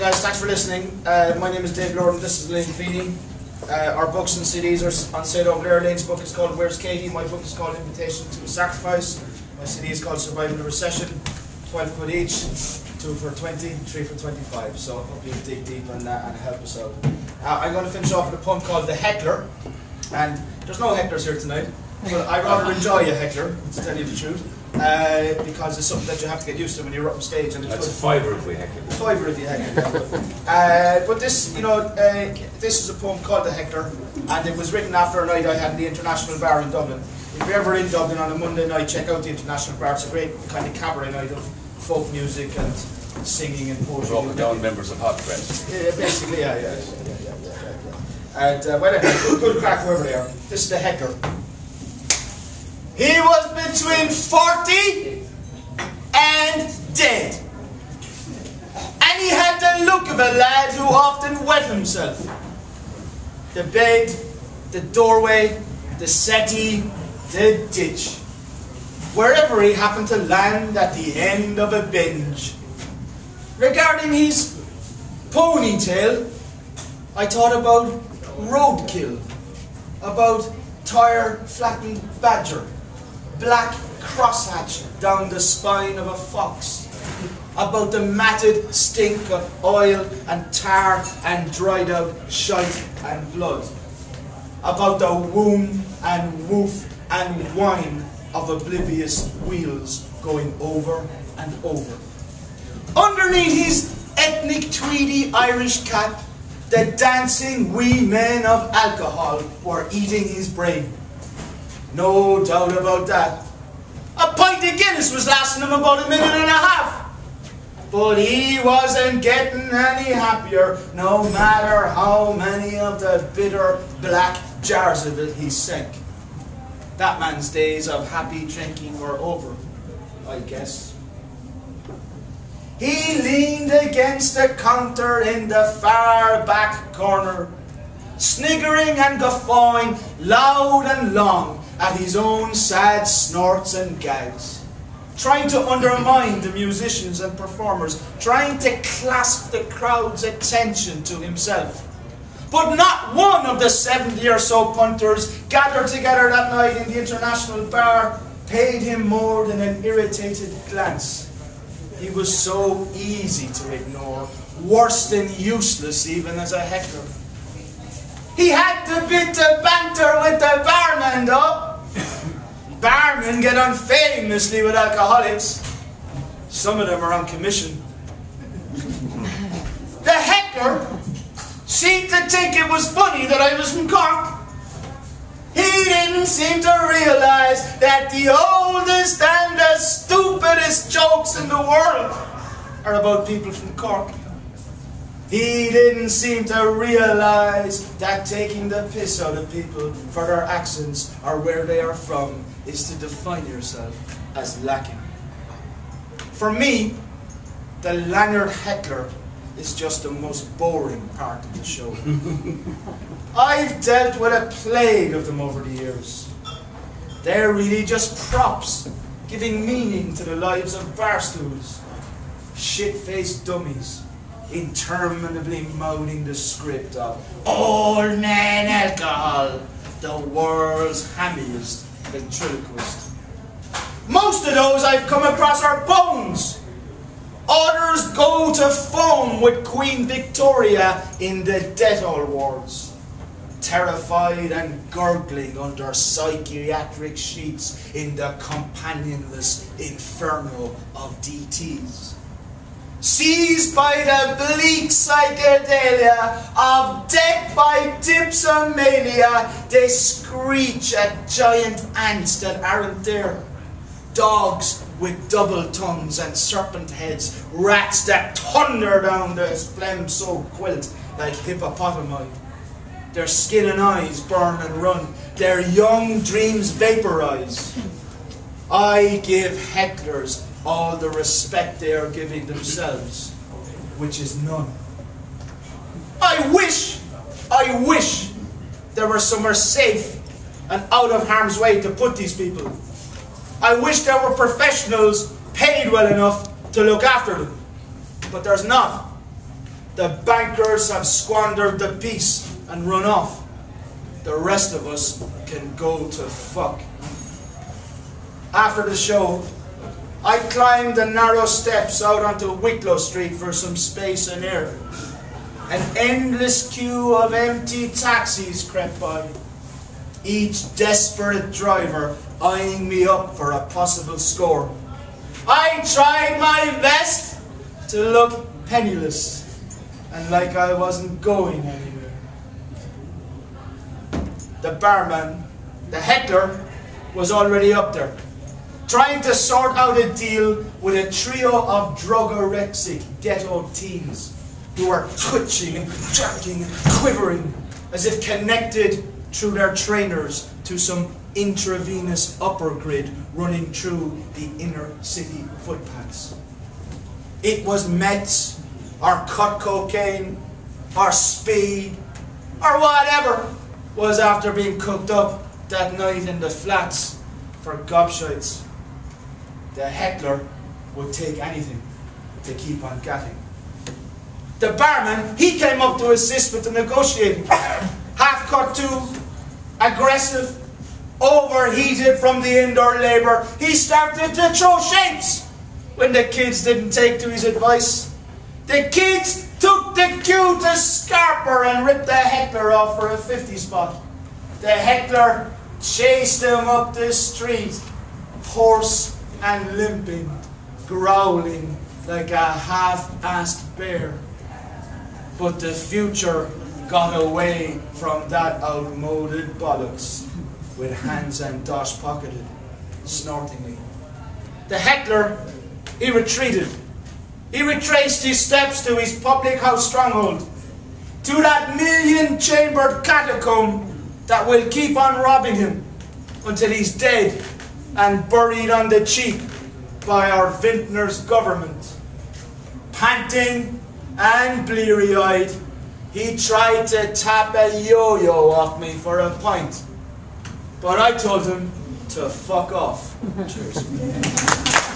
guys, thanks for listening. My name is Dave Lordan, this is Elaine Feeney. Our books and CDs are on sale over there. Elaine's book is called Where's Katie? My book is called Invitation to a Sacrifice. My CD is called Surviving the Recession. 12 quid each, 2 for 20, 3 for 25. So I hope you'll dig deep on that and help us out. I'm going to finish off with a poem called The Heckler. And there's no hecklers here tonight, but I rather enjoy a heckler, to tell you the truth. Because it's something that you have to get used to when you're up on stage. And that's a fiver if we heckle. A fiver if you heckle. But this, you know, this is a poem called The Heckler, and it was written after a night I had in the International Bar in Dublin. If you're ever in Dublin on a Monday night, check out the International Bar. It's a great kind of cabaret night of folk music and singing and poetry. We're up down members of Hot Press. Yeah, basically, yeah. And well, good crack whoever they are. This is The Heckler. He was between 40 and dead. And he had the look of a lad who often wet himself. The bed, the doorway, the settee, the ditch. Wherever he happened to land at the end of a binge. Regarding his ponytail, I thought about roadkill, about tire-flattened badger, black crosshatch down the spine of a fox, about the matted stink of oil and tar and dried out shite and blood, about the womb and woof and whine of oblivious wheels going over and over. Underneath his ethnic tweedy Irish cap, the dancing wee men of alcohol were eating his brain. No doubt about that. A pint of Guinness was lasting him about a minute and a half. But he wasn't getting any happier, no matter how many of the bitter black jars of it he sank. That man's days of happy drinking were over, I guess. He leaned against the counter in the far back corner, sniggering and guffawing loud and long at his own sad snorts and gags, trying to undermine the musicians and performers, trying to clasp the crowd's attention to himself. But not one of the 70 or so punters gathered together that night in the International Bar paid him more than an irritated glance. He was so easy to ignore, worse than useless even as a heckler. He had the bit of banter with the barman though. Barmen get on famously with alcoholics. Some of them are on commission. The heckler seemed to think it was funny that I was from Cork. He didn't seem to realise that the oldest and the stupidest jokes in the world are about people from Cork. He didn't seem to realise that taking the piss out of people for their accents or where they are from is to define yourself as lacking. For me, the Lanyard heckler is just the most boring part of the show. I've dealt with a plague of them over the years. They're really just props, giving meaning to the lives of barstools. Shit-faced dummies, interminably mouthing the script of Old Man Alcohol, the world's hammiest ventriloquist. Most of those I've come across are bones. Others go to foam with Queen Victoria in the death hall wards, terrified and gurgling under psychiatric sheets in the companionless inferno of DTs. Seized by the bleak psychedelia of death by dipsomania, they screech at giant ants that aren't there. Dogs with double tongues and serpent heads, rats that thunder down the phlegm-soaked quilt like hippopotami. Their skin and eyes burn and run, their young dreams vaporize. I give hecklers all the respect they are giving themselves, which is none. I wish there were somewhere safe and out of harm's way to put these people. I wish there were professionals paid well enough to look after them, but there's not. The bankers have squandered the peace and run off. The rest of us can go to fuck. After the show, I climbed the narrow steps out onto Wicklow Street for some space and air. An endless queue of empty taxis crept by, each desperate driver eyeing me up for a possible score. I tried my best to look penniless and like I wasn't going anywhere. The barman, the heckler, was already up there, trying to sort out a deal with a trio of drug-orexic ghetto teens who were twitching and jerking and quivering as if connected through their trainers to some intravenous upper grid running through the inner city footpaths. It was meth, or cut cocaine, or speed, or whatever was after being cooked up that night in the flats for gobshites. The heckler would take anything to keep on getting. The barman, he came up to assist with the negotiating. Half cut too, aggressive, overheated from the indoor labour, he started to throw shapes when the kids didn't take to his advice. The kids took the cue to Scarper and ripped the heckler off for a 50 spot. The heckler chased him up the street, hoarse and limping, growling like a half-assed bear. But the future got away from that outmoded bollocks, with hands and dosh pocketed, snortingly. The heckler, he retreated. He retraced his steps to his public house stronghold, to that million-chambered catacomb that will keep on robbing him until he's dead and buried on the cheap by our vintner's government. Panting and bleary-eyed, he tried to tap a yo-yo off me for a pint, but I told him to fuck off. Cheers.